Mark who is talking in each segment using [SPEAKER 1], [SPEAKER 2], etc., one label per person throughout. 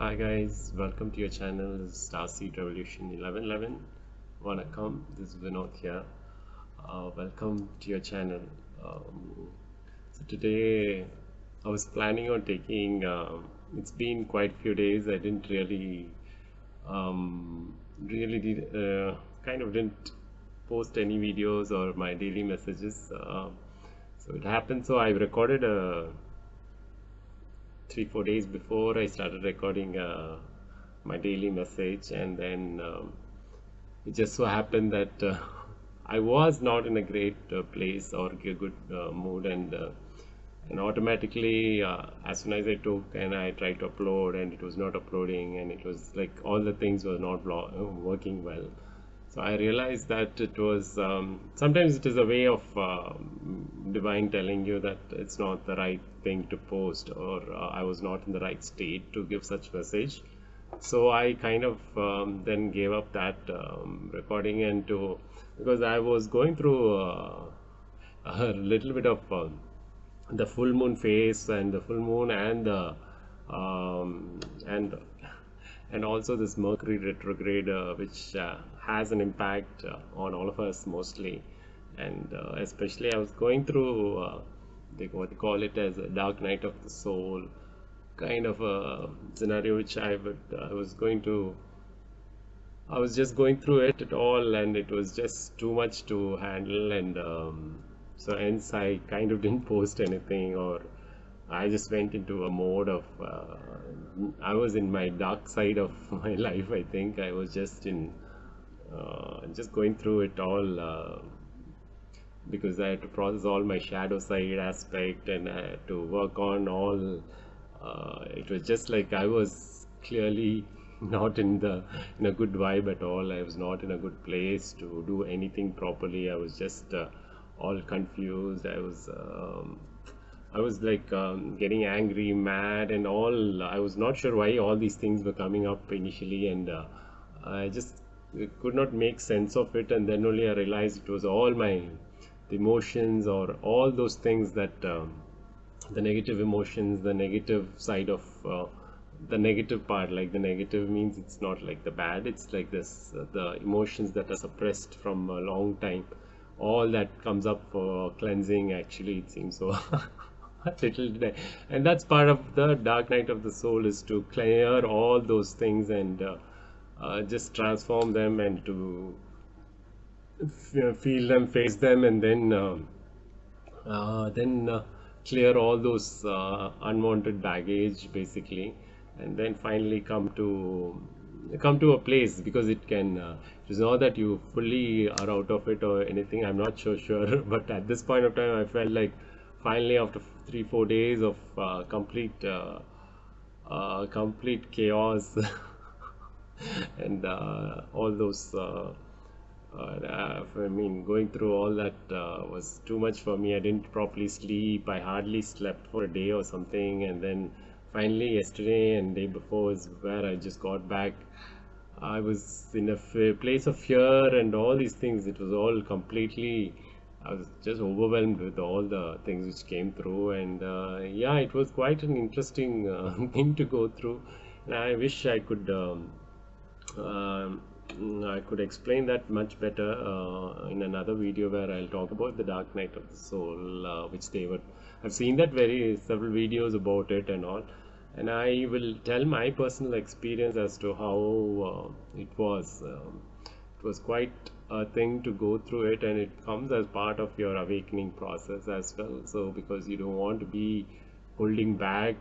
[SPEAKER 1] Hi guys, welcome to your channel. This is Starseed Revolution 1111. Vanakkam, this is Vinoth here. Welcome to your channel. So today I was planning on taking, it's been quite a few days. I didn't really didn't post any videos or my daily messages. So it happened. So I recorded 3-4 days before I started recording my daily message, and then it just so happened that I was not in a great place or a good mood, and automatically as soon as I took and I tried to upload, and it was not uploading, and it was like all the things were not working well. So I realized that it was sometimes it is a way of divine telling you that it's not the right thing to post, or I was not in the right state to give such message. So I kind of then gave up that recording, and because I was going through a little bit of the full moon phase, and the full moon, and the and also this Mercury retrograde, which has an impact on all of us mostly, and especially I was going through what they call it as a dark night of the soul kind of a scenario, which I was just going through it at all, and it was just too much to handle, and so hence I kind of didn't post anything, or I just went into a mode of I was in my dark side of my life. I think I was just just going through it all because I had to process all my shadow side aspect, and I had to work on all. It was just like I was clearly not in a good vibe at all. I was not in a good place to do anything properly. I was just all confused. I was like getting angry, mad, and all. I was not sure why all these things were coming up initially, and I just could not make sense of it. And then only I realized it was all my the emotions, or all those things that the negative emotions, the negative side of the negative part. Like the negative means it's not like the bad. It's like this the emotions that are suppressed from a long time. All that comes up for cleansing. Actually, it seems so. Little did and that's part of the dark night of the soul, is to clear all those things, and just transform them, and to feel them, face them, and then clear all those unwanted baggage basically, and then finally come to a place, because it can it is not that you fully are out of it or anything. I'm not so sure but at this point of time I felt like finally, after 3-4 days of complete chaos and all those I mean, going through all that was too much for me. I didn't properly sleep. I hardly slept for a day or something. And then finally, yesterday and day before is where I just got back. I was in a place of fear and all these things. It was all completely, I was just overwhelmed with all the things which came through. And yeah, it was quite an interesting thing to go through. And I wish um, I could explain that much better in another video, where I'll talk about the dark night of the soul, which they were. I've seen that several videos about it and all, and I will tell my personal experience as to how it was. It was quite a thing to go through it, and it comes as part of your awakening process as well. So because you don't want to be holding back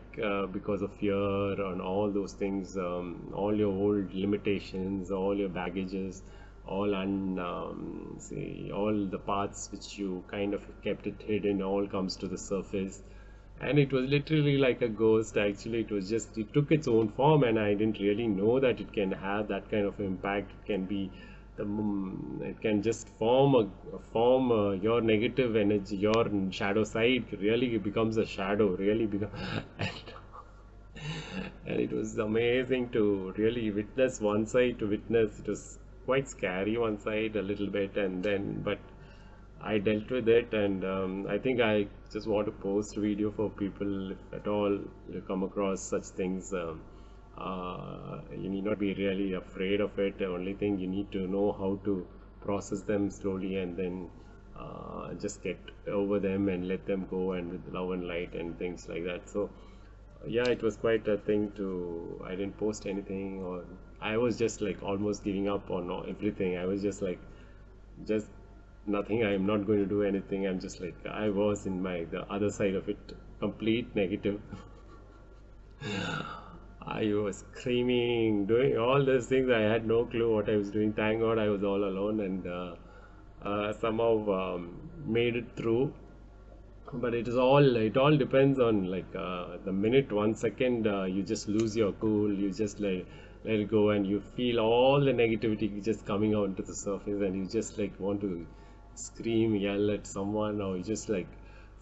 [SPEAKER 1] because of fear and all those things, all your old limitations, all your baggages, all the parts which you kind of kept it hidden, all comes to the surface. And it was literally like a ghost. Actually, it took its own form, and I didn't really know that it can have that kind of impact. It can be it can just form your negative energy, your shadow side really becomes a shadow, really become and it was amazing to really witness one side. To witness, it was quite scary one side a little bit, and then but I dealt with it, and I think I just want to post video for people, if at all you come across such things. you need not be really afraid of it. The only thing you need to know how to process them slowly, and then just get over them and let them go, and with love and light and things like that. So yeah, it was quite a thing to, I didn't post anything, or I was just like almost giving up on everything. I was just like, just nothing, I'm not going to do anything. I'm just like, I was in my the other side of it, complete negative. I was screaming, doing all those things. I had no clue what I was doing. Thank God I was all alone, and somehow made it through. But it all depends on like the minute, 1 second, you just lose your cool, you just let it go, and you feel all the negativity just coming out to the surface, and you just like want to scream, yell at someone, or you just like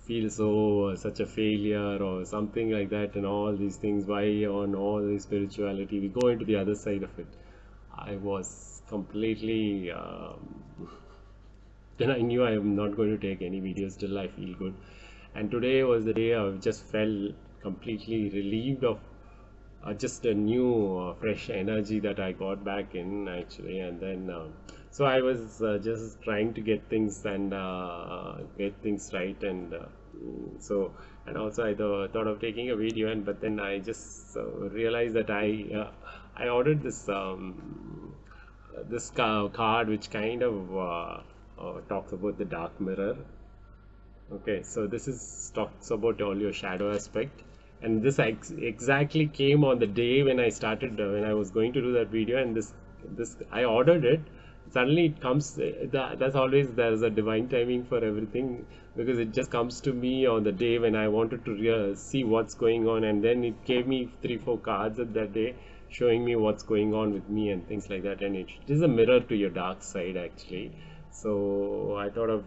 [SPEAKER 1] feel so such a failure or something like that, and all these things. Why on all this spirituality we go into the other side of it? I was completely then I knew I am not going to take any videos till I feel good. And today was the day I just felt completely relieved of just a new fresh energy that I got back in actually. And then so I was just trying to get things and get things right, and so, and also I thought of taking a video, and but then I just realized that I ordered this card which kind of talks about the dark mirror. Okay, so this is talks about all your shadow aspect, and this exactly came on the day when I started when I was going to do that video, and this I ordered it. Suddenly it comes. That's always, there's a divine timing for everything, because it just comes to me on the day when I wanted to see what's going on, and then it gave me 3-4 cards at that day showing me what's going on with me and things like that, and it is a mirror to your dark side actually. So I thought of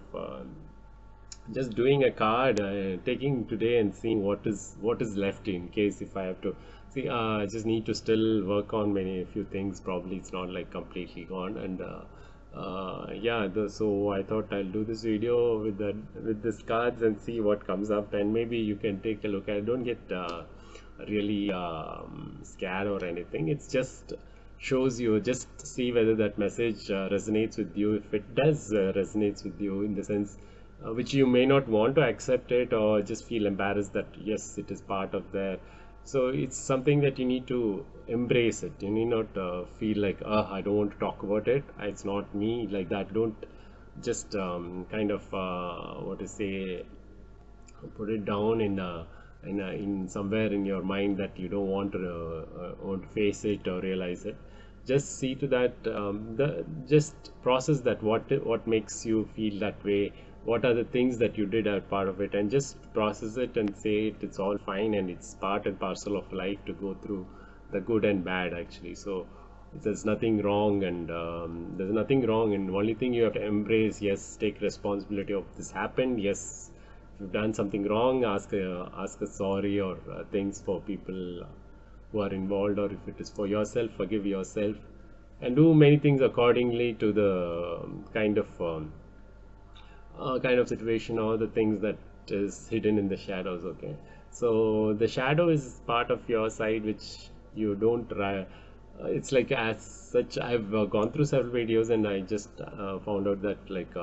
[SPEAKER 1] just doing a card, taking today and seeing what is left in case if I have to see. I just need to still work on a few things. Probably it's not like completely gone, and yeah. So I thought I'll do this video with this cards and see what comes up, and maybe you can take a look at it. Don't get really scared or anything. It's just shows you, just see whether that message resonates with you. If it does resonates with you, in the sense which you may not want to accept it, or just feel embarrassed that yes, it is part of there. So it's something that you need to embrace it. You need not feel like, oh, I don't want to talk about it, it's not me, like that. Don't just kind of what to say, put it down in somewhere in your mind that you don't want to face it or realize it. Just see to that, just process that, what makes you feel that way, what are the things that you did as part of it, and just process it and say it's all fine, and it's part and parcel of life to go through the good and bad actually. So there's nothing wrong, and there's nothing wrong, and only thing you have to embrace, yes, take responsibility of this happened. Yes, if you've done something wrong, ask a sorry, or things for people who are involved, or if it is for yourself, forgive yourself, and do many things accordingly to the kind of situation, or the things that is hidden in the shadows. Okay, so the shadow is part of your side which you don't it's like, as such, I've gone through several videos, and I just found out that like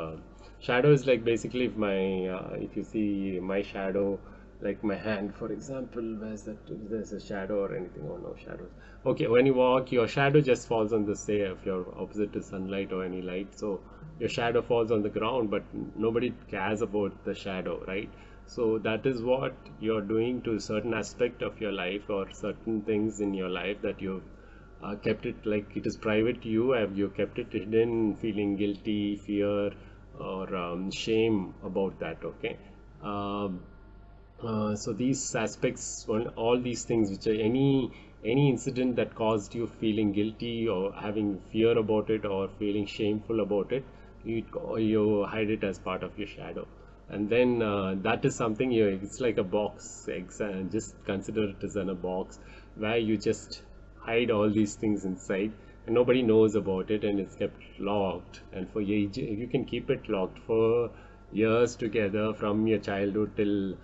[SPEAKER 1] shadow is like, basically, if you see my shadow, like my hand for example, where's that, if there's a shadow or anything, or no shadows. Okay, when you walk, your shadow just falls on the, say, if your opposite is sunlight or any light, so your shadow falls on the ground, but nobody cares about the shadow, right? So that is what you're doing to a certain aspect of your life, or certain things in your life, that you've kept it like it is private to you. Have you kept it hidden, feeling guilty, fear, or shame about that? Okay. um, so these aspects, all these things, which are any incident that caused you feeling guilty, or having fear about it, or feeling shameful about it, you hide it as part of your shadow. And then that is something it's like a box. Just consider it as a box where you just hide all these things inside, and nobody knows about it, and it's kept locked. And for you can keep it locked for years together, from your childhood till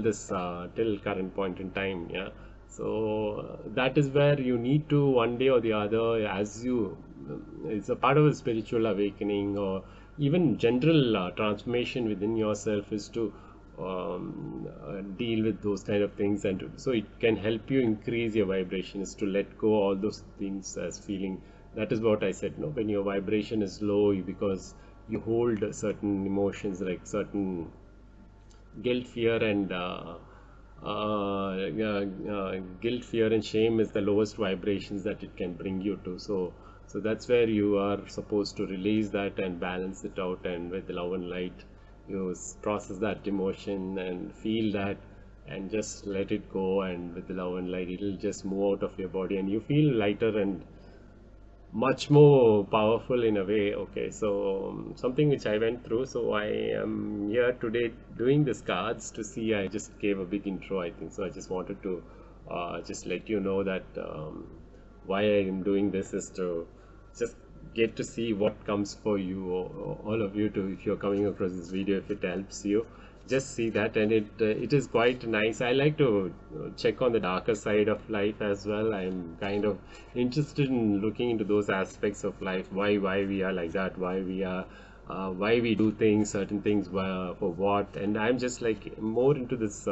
[SPEAKER 1] this till current point in time. Yeah. So that is where you need to one day or the other, as you, it's a part of a spiritual awakening or even general transformation within yourself, is to deal with those kind of things, and so it can help you increase your vibration, is to let go all those things as feeling. That is what I said, no, when your vibration is low, because you hold certain emotions like certain guilt, fear, and guilt, fear, and shame is the lowest vibrations that it can bring you to. So that's where you are supposed to release that and balance it out, and with love and light, you process that emotion and feel that, and just let it go. And with love and light, it'll just move out of your body, and you feel lighter and much more powerful in a way. Okay, so something which I went through. So I am here today doing this cards to see. I just gave a big intro, I think. So I just wanted to just let you know that why I am doing this is to just get to see what comes for you, all of you, to, if you're coming across this video, if it helps you, just see that. And it is quite nice. I like to check on the darker side of life as well. I'm kind of interested in looking into those aspects of life, why we are like that, why we are why we do things, certain things, for what. And I'm just like more into this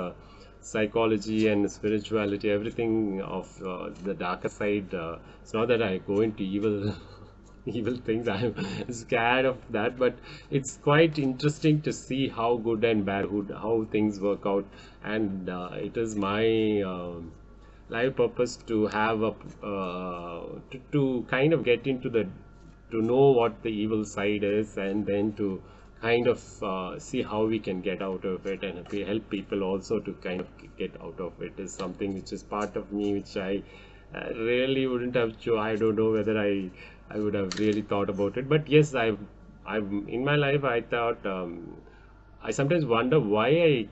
[SPEAKER 1] psychology and spirituality, everything of the darker side. It's not that I go into evil evil things, I'm scared of that, but it's quite interesting to see how good and bad, how things work out. And it is my life purpose to have a to kind of get into the, to know what the evil side is, and then to kind of see how we can get out of it, and if we help people also to kind of get out of it, is something which is part of me, which I really wouldn't have I don't know whether I would have really thought about it. But yes, I've in my life, I thought, I sometimes wonder why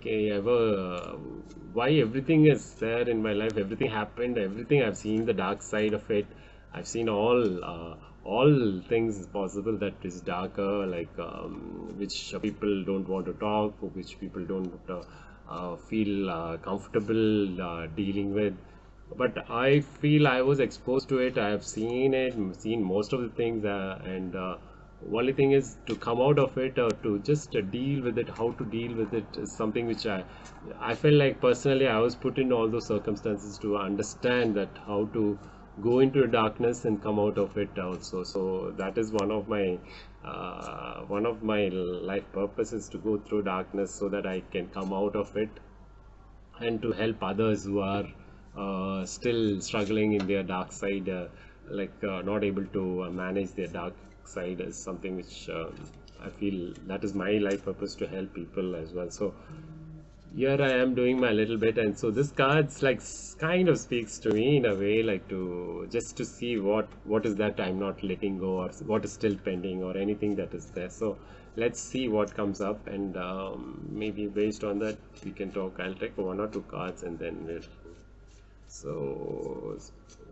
[SPEAKER 1] why everything is there in my life, everything happened, everything. I've seen the dark side of it. I've seen all things possible that is darker, like which people don't want to talk, which people don't feel comfortable dealing with. But I feel I was exposed to it. I have seen it, seen most of the things, and only thing is to come out of it, or to just deal with it. How to deal with it is something which I felt like personally I was put in all those circumstances to understand that how to go into darkness and come out of it also. So that is one of my life purposes, to go through darkness so that I can come out of it, and to help others who are still struggling in their dark side, not able to manage their dark side, is something which I feel that is my life purpose, to help people as well. So here I am doing my little bit, and so this cards like kind of speaks to me in a way, like to just to see what is that I'm not letting go, or what is still pending, or anything that is there. So let's see what comes up, and maybe based on that we can talk. I'll take one or two cards, and then we'll. So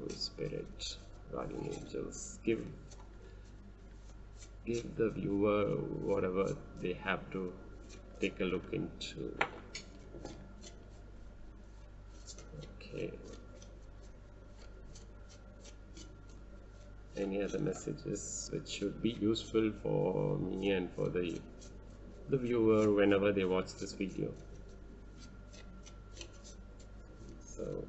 [SPEAKER 1] spirit, guardian angels, give the viewer whatever they have to take a look into. Okay. Any other messages which should be useful for me and for the viewer whenever they watch this video? So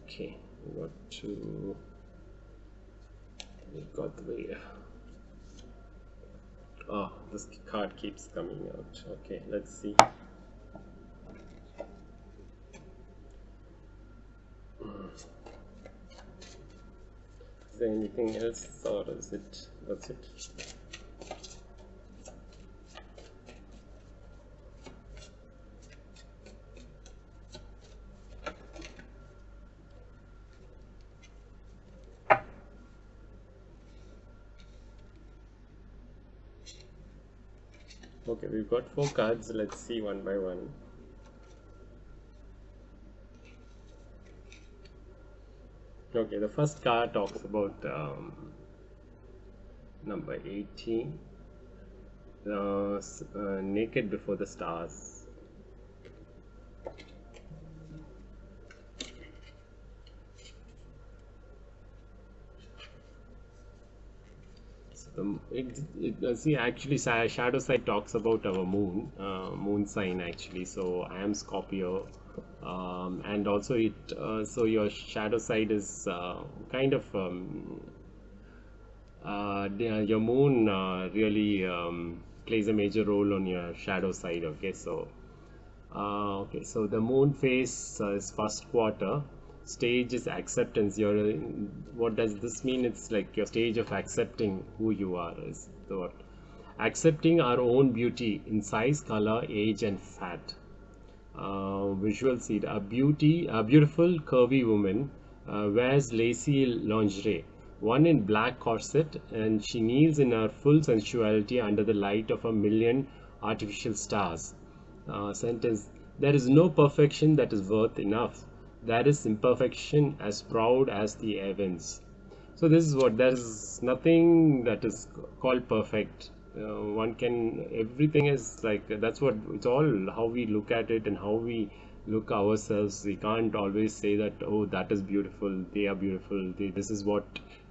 [SPEAKER 1] okay, we got the oh, this card keeps coming out. Okay, let's see. Is there anything else, or is it, that's it? Okay, we've got 4 cards. Let's see one by one. Okay, the first card talks about Number 18, Naked Before the Stars. See, actually, shadow side talks about our moon sign actually. So I am Scorpio, and also so your shadow side is kind of your moon really plays a major role on your shadow side. Okay, so the moon phase is first quarter. Stage is acceptance. What does this mean? It's like your stage of accepting who you are is the word. Accepting our own beauty in size, color, age, and fat. Visual seed. A beautiful curvy woman wears lacy lingerie, one in black corset, and she kneels in her full sensuality under the light of a million artificial stars. Sentence. There is no perfection that is worth enough. There is imperfection as proud as the heavens. So this is what, there is nothing that is called perfect. One can, everything is like, that's what, it's all how we look at it and how we look ourselves. We can't always say that, oh, that is beautiful, they are beautiful, this is what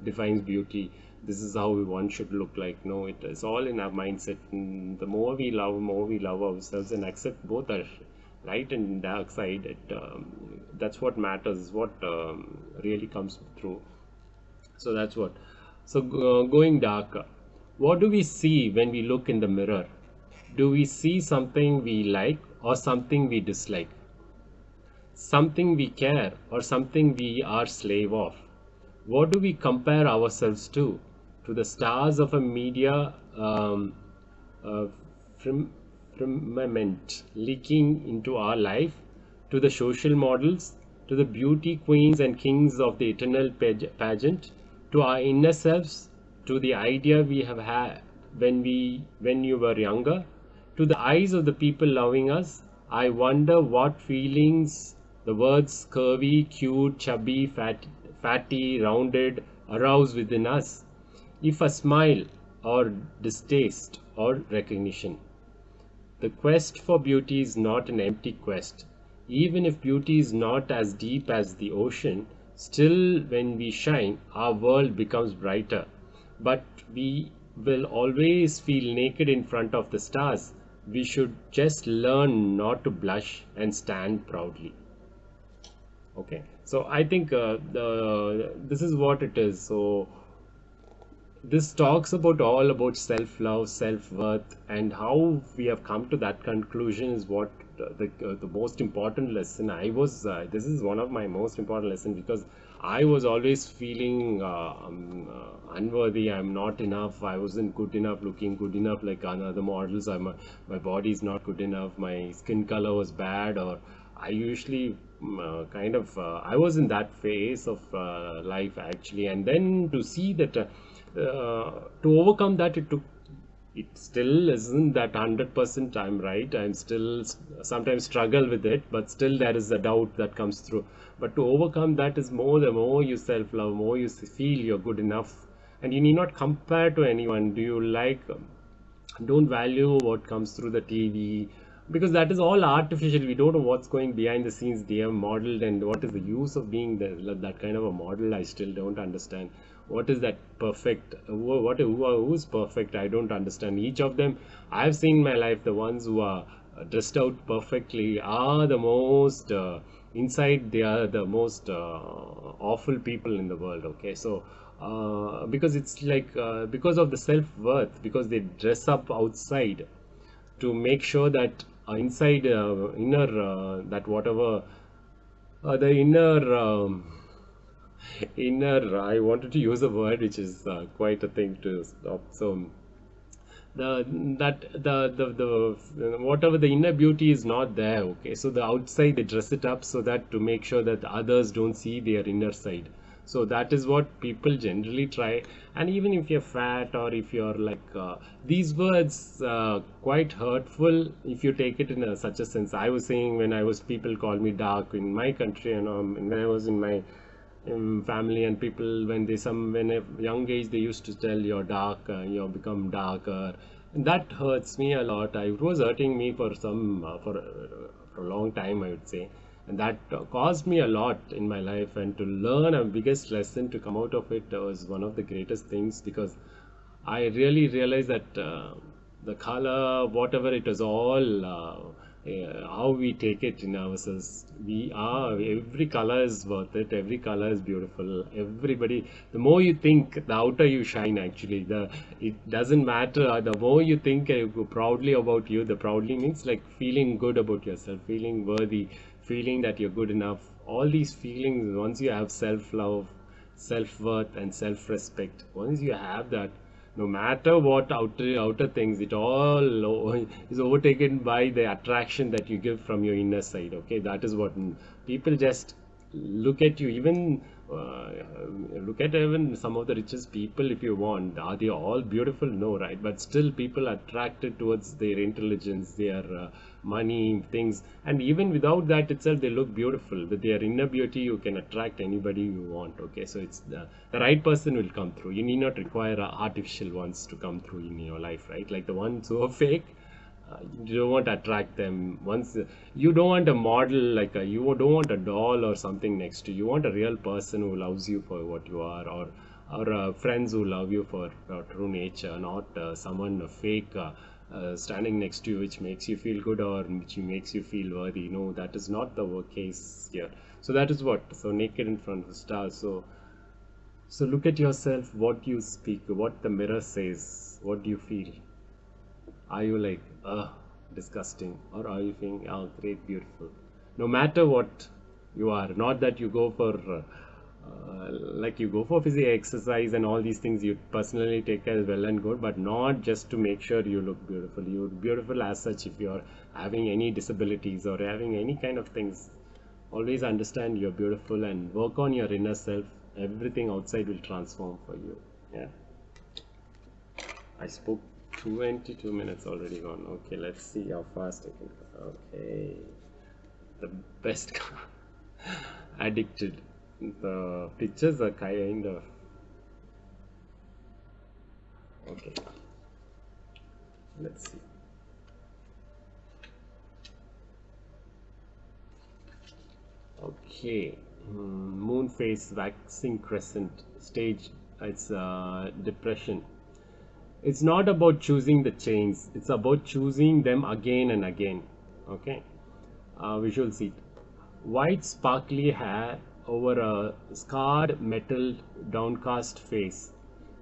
[SPEAKER 1] defines beauty, this is how one should look like. No, it is all in our mindset. And the more we love ourselves and accept both our light and dark side, that's what matters, what really comes through. So that's what. So going darker. What do we see when we look in the mirror? Do we see something we like or something we dislike? Something we care or something we are slave of? What do we compare ourselves to? To the stars of a media uh, firmament leaking into our life, to the social models, to the beauty queens and kings of the eternal pageant, to our inner selves, to the idea we have had when you were younger, to the eyes of the people loving us. I wonder what feelings the words curvy, cute, chubby, fatty, rounded arouse within us. If a smile or distaste or recognition. The quest for beauty is not an empty quest. Even if beauty is not as deep as the ocean, still when we shine, our world becomes brighter. But we will always feel naked in front of the stars. We should just learn not to blush and stand proudly. Okay, so I think this is what it is. So this talks about all about self-love, self-worth, and how we have come to that conclusion is what the most important lesson. This is one of my most important lessons, because I was always feeling unworthy. I'm not enough. I wasn't good enough, looking good enough like other models. My body is not good enough. My skin color was bad, or I usually I was in that phase of life actually. And then to see that. To overcome that, it still isn't that 100% I'm right. I'm still sometimes struggle with it, but still there is a doubt that comes through. But to overcome that is the more you self-love, more you feel you're good enough, and you need not compare to anyone. Don't value what comes through the TV, because that is all artificial. We don't know what's going behind the scenes they have modeled, and what is the use of being that kind of a model. I still don't understand. What is that perfect? Who's perfect? I don't understand. Each of them I've seen in my life, the ones who are dressed out perfectly are the most inside they are the most awful people in the world. Okay, so because it's like because of the self-worth, because they dress up outside to make sure that inside inner that whatever the inner I wanted to use a word which is quite a thing to stop. So the whatever the inner beauty is not there. Okay, so the outside they dress it up so that to make sure that others don't see their inner side. So that is what people generally try. And even if you're fat, or if you're like these words quite hurtful if you take it in such a sense. I was saying, when I was, people call me dark in my country, and when I was in my family and people, when a young age they used to tell you're dark, you become darker, and that hurts me a lot. It was hurting me for for a long time, I would say, and that caused me a lot in my life. And to learn a biggest lesson to come out of it was one of the greatest things, because I really realized that the color, whatever it is, all how we take it in ourselves. Every color is worth it. Every color is beautiful. Everybody, the more you think, the outer you shine. Actually, it doesn't matter. The more you think proudly about you, the proudly means like feeling good about yourself, feeling worthy, feeling that you're good enough. All these feelings, once you have self-love, self-worth, and self-respect, once you have that, no matter what outer things, it all is overtaken by the attraction that you give from your inner side. Okay, that is what people just look at you. Even look at even some of the richest people, if you want, are they all beautiful? No, right? But still people are attracted towards their intelligence, their money, things, and even without that itself they look beautiful. With their inner beauty you can attract anybody you want. Okay, so it's the right person will come through. You need not require artificial ones to come through in your life, right? Like the ones who are fake, you don't want to attract them. Once you don't want a model, like you don't want a doll or something next to you. You want a real person who loves you for what you are, or friends who love you for true nature, not someone fake standing next to you, which makes you feel good or which makes you feel worthy. No, that is not the case here. So that is what. So naked in front of the stars. So look at yourself. What you speak, what the mirror says, what do you feel? Are you like, disgusting? Or are you feeling, oh, great, beautiful? No matter what you are, not that you go for, like you go for physical exercise and all these things you personally take as well and good, but not just to make sure you look beautiful. You look beautiful as such. If you're having any disabilities or having any kind of things, always understand you're beautiful and work on your inner self. Everything outside will transform for you. Yeah. I spoke 22 minutes already gone. Okay, let's see how fast I can go. Okay. The best addicted. The pictures are kind of okay. Let's see. Okay. Moon phase, waxing crescent stage. It's depression. It's not about choosing the chains, it's about choosing them again and again. Okay, visual seat. White sparkly hair over a scarred metal downcast face.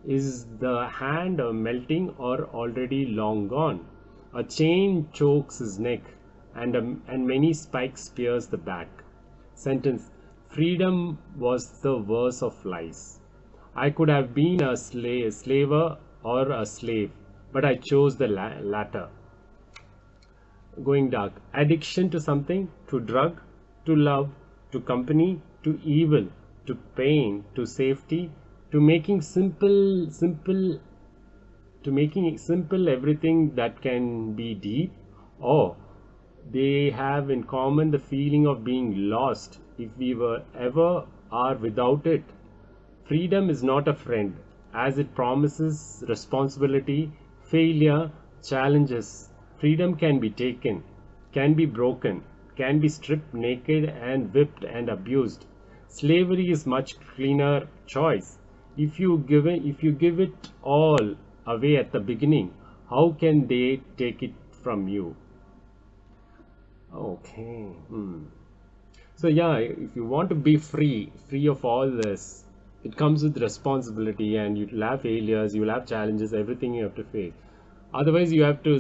[SPEAKER 1] Is the hand melting or already long gone? A chain chokes his neck, and many spikes pierce the back. Sentence: freedom was the worst of lies. I could have been a slaver or a slave, but I chose the latter. Going dark. Addiction to something, to drug, to love, to company, to evil, to pain, to safety, to making simple everything that can be deep. Or they have in common the feeling of being lost if we were ever are without it. Freedom is not a friend, as it promises responsibility, failure, challenges. Freedom can be taken, can be broken, can be stripped naked and whipped and abused. Slavery is much cleaner choice. If you give it all away at the beginning, how can they take it from you? Okay. So yeah, if you want to be free of all this, it comes with responsibility, and you'll have failures, you'll have challenges, everything you have to face. Otherwise, you have to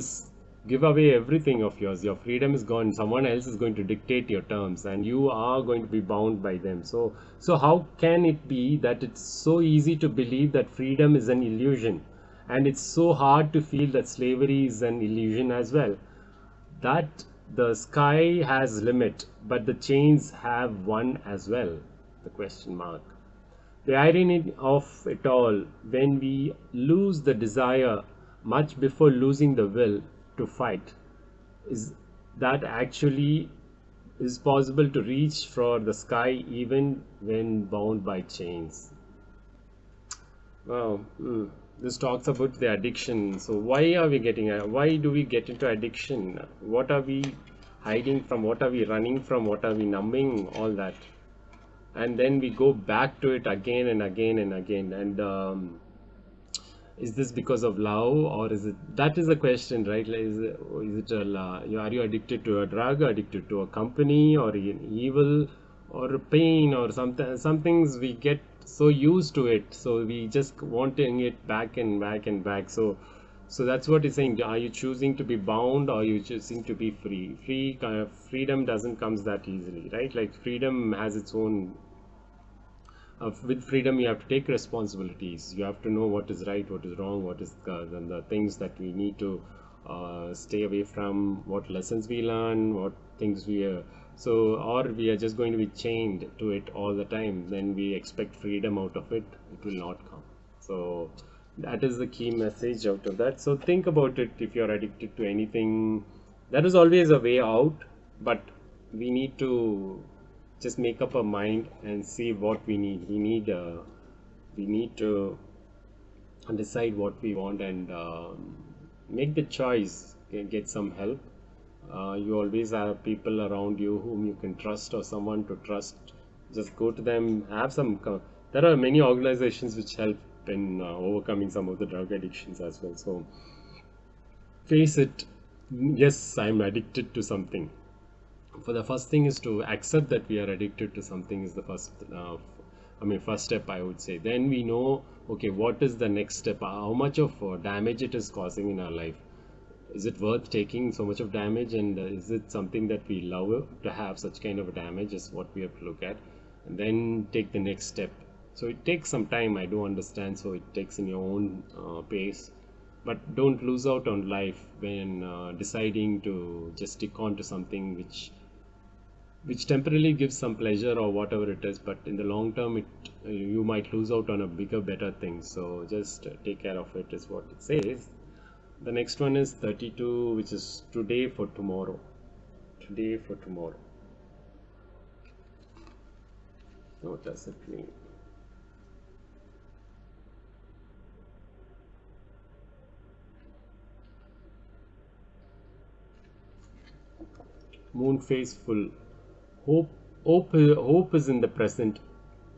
[SPEAKER 1] give away everything of yours. Your freedom is gone. Someone else is going to dictate your terms, and you are going to be bound by them. So how can it be that it's so easy to believe that freedom is an illusion, and it's so hard to feel that slavery is an illusion as well? That the sky has limit, but the chains have one as well. The question mark. The irony of it all, when we lose the desire much before losing the will to fight, is that actually is possible to reach for the sky even when bound by chains. Wow. This talks about the addiction. So why do we get into addiction? What are we hiding from? What are we running from? What are we numbing? All that. And then we go back to it again and again and again. And is this because of love, or is it, that is the question, right? Like, is it are you addicted to a drug, addicted to a company, or an evil, or a pain, or something? Some things we get so used to it, so we just wanting it back and back and back. So that's what he's saying. Are you choosing to be bound, or are you choosing to be free? Freedom doesn't comes that easily, right? Like, freedom has its own, with freedom you have to take responsibilities. You have to know what is right, what is wrong, what is the things that we need to stay away from, what lessons we learn, what things we or we are just going to be chained to it all the time. Then we expect freedom out of it, it will not come. So that is the key message out of that. So think about it. If you're addicted to anything, there is always a way out, but we need to just make up our mind and see what we need. We need to decide what we want, and make the choice. Get some help. You always have people around you whom you can trust, or someone to trust. Just go to them. Have some. There are many organizations which help in overcoming some of the drug addictions as well. So face it. Yes, I'm addicted to something. For the first thing is to accept that we are addicted to something is the first step, I would say. Then we know, okay, what is the next step? How much of damage it is causing in our life? Is it worth taking so much of damage? And is it something that we love to have such kind of damage? Is what we have to look at, and then take the next step. So it takes some time, I do understand. So it takes in your own pace. But don't lose out on life when deciding to just stick on to something which temporarily gives some pleasure or whatever it is, but in the long term you might lose out on a bigger, better thing. So just take care of it is what it says. The next one is 32, which is today for tomorrow. Today for tomorrow. What does it mean? Moon phase full. Hope is in the present.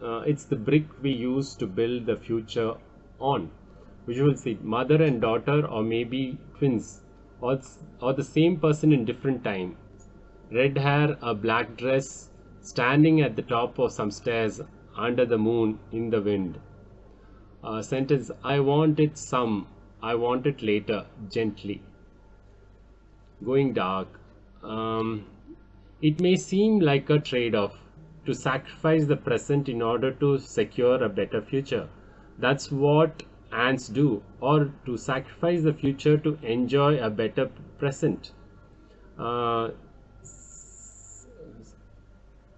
[SPEAKER 1] It's the brick we use to build the future on. Visual see mother and daughter, or maybe twins, or the same person in different time. Red hair, a black dress, standing at the top of some stairs under the moon in the wind. Sentence: I want it I want it later, gently. Going dark. It may seem like a trade-off to sacrifice the present in order to secure a better future. That's what ants do, or to sacrifice the future to enjoy a better present.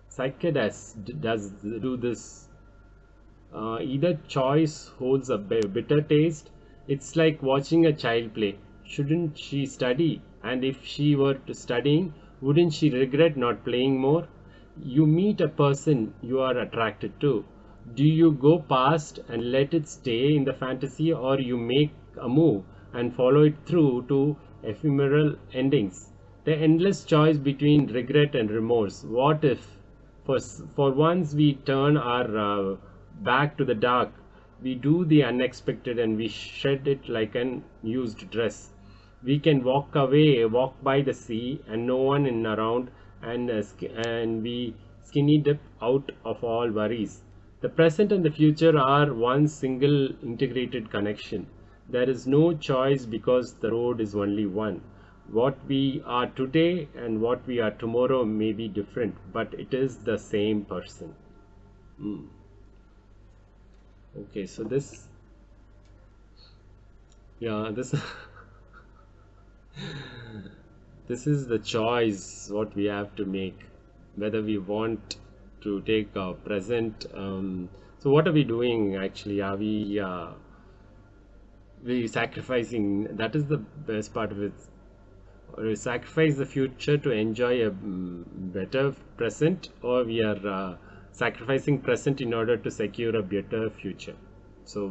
[SPEAKER 1] Cicadas does do this. Either choice holds a bitter taste. It's like watching a child play. Shouldn't she study? And if she were studying, wouldn't she regret not playing more? You meet a person you are attracted to. Do you go past and let it stay in the fantasy, or you make a move and follow it through to ephemeral endings? The endless choice between regret and remorse. What if, for once, we turn our back to the dark, we do the unexpected, and we shed it like an used dress? We can walk away, walk by the sea, and no one in around, and we skinny dip out of all worries. The present and the future are one single integrated connection. There is no choice because the road is only one. What we are today and what we are tomorrow may be different, but it is the same person. Okay, so this this is the choice what we have to make, whether we want to take our present. So what are we doing actually? Are we sacrificing? That is the best part of it. or we sacrifice the future to enjoy a better present, or we are sacrificing present in order to secure a better future. So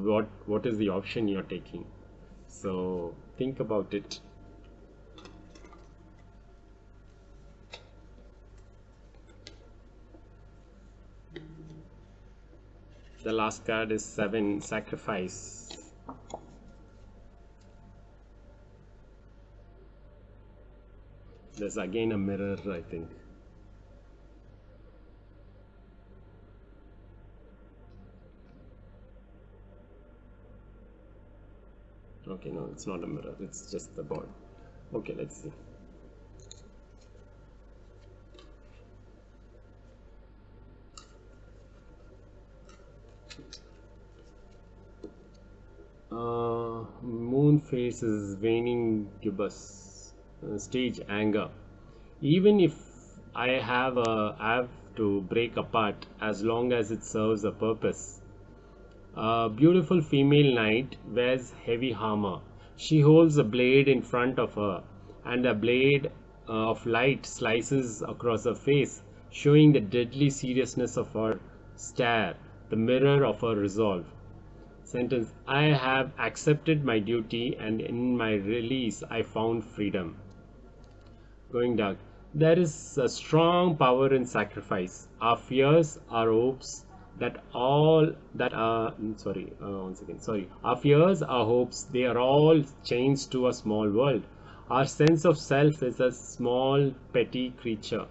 [SPEAKER 1] what is the option you're taking? So think about it. The last card is 7, sacrifice. There's again a mirror, I think. Okay, no, it's not a mirror, it's just the board. Okay, let's see. Moon faces waning gibbous, stage anger. Even if I have to break apart, as long as it serves a purpose. A beautiful female knight wears heavy armor. She holds a blade in front of her, and a blade of light slices across her face, showing the deadly seriousness of her stare, the mirror of her resolve. Sentence: I have accepted my duty, and in my release I found freedom. Going dark. There is a strong power in sacrifice. Our fears, our hopes, that all that are sorry, once again, sorry. Our fears, our hopes, they are all chains to a small world. Our sense of self is a small, petty creature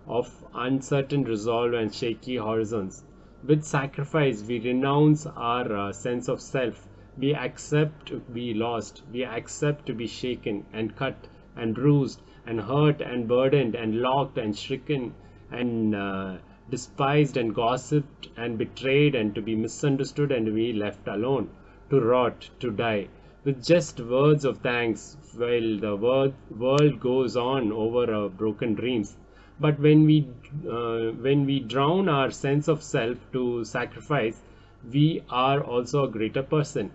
[SPEAKER 1] of uncertain resolve and shaky horizons. With sacrifice, we renounce our sense of self. We accept to be lost. We accept to be shaken and cut and bruised and hurt and burdened and locked and stricken and despised and gossiped and betrayed and to be misunderstood and to be left alone, to rot, to die. With just words of thanks while the world goes on over our broken dreams. But when we drown our sense of self to sacrifice, we are also a greater person.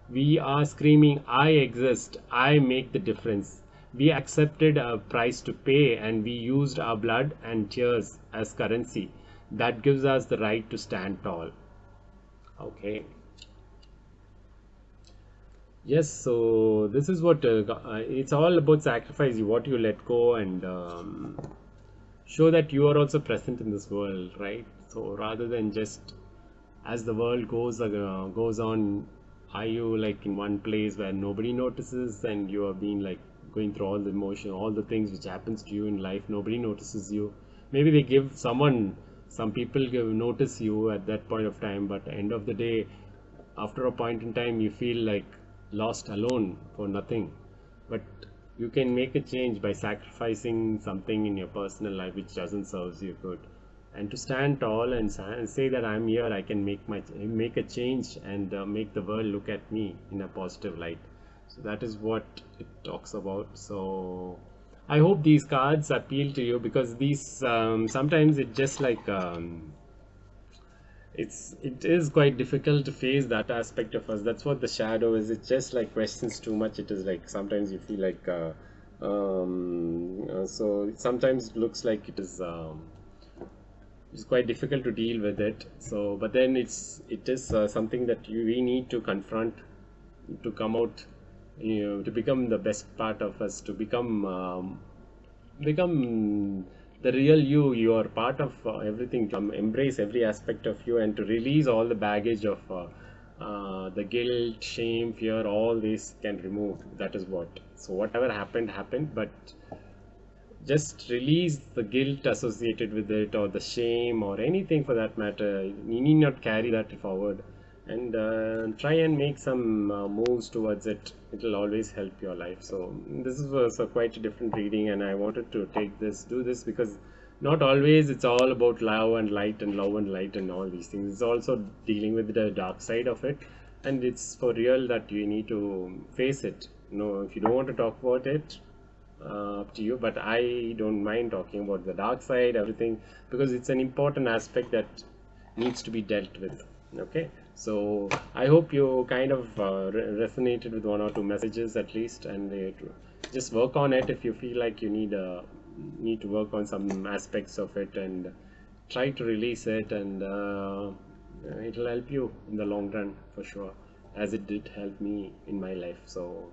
[SPEAKER 1] We are screaming, I exist, I make the difference. We accepted a price to pay, and we used our blood and tears as currency. That gives us the right to stand tall. Okay. Yes, so this is what it's all about: sacrifice, what you let go, and show that you are also present in this world, right? So rather than just as the world goes on, are you like in one place where nobody notices, and you are being like going through all the emotion, all the things which happens to you in life, nobody notices you. Maybe they give some people give notice you at that point of time, but end of the day, after a point in time, you feel like lost, alone, for nothing. But you can make a change by sacrificing something in your personal life which doesn't serve you good, and to stand tall and say that I'm here, I can make a change, and make the world look at me in a positive light. So that is what it talks about. So I hope these cards appeal to you, because these sometimes it just like it is quite difficult to face that aspect of us. That's what the shadow is. It just like questions too much. It is like sometimes you feel like so sometimes it looks like it's quite difficult to deal with it. So but then it is something that we need to confront, to come out, to become the best part of us, to become the real you. You are part of everything. To embrace every aspect of you, and to release all the baggage of the guilt, shame, fear. All these can remove. That is what. So whatever happened, but just release the guilt associated with it, or the shame, or anything for that matter. You need not carry that forward, and try and make some moves towards it. It will always help your life. So this was a quite a different reading, and I wanted to do this because not always it's all about love and light and love and light and all these things. It's also dealing with the dark side of it, and it's for real that you need to face it. If you don't want to talk about it, up to you, but I don't mind talking about the dark side, everything, because it's an important aspect that needs to be dealt with. Okay, so I hope you kind of resonated with one or two messages at least, and just work on it if you feel like you need to work on some aspects of it, and try to release it, and it'll help you in the long run for sure, as it did help me in my life. So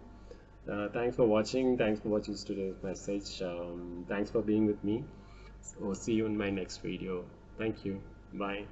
[SPEAKER 1] thanks for watching. Thanks for watching today's message. Thanks for being with me. So see you in my next video. Thank you. Bye.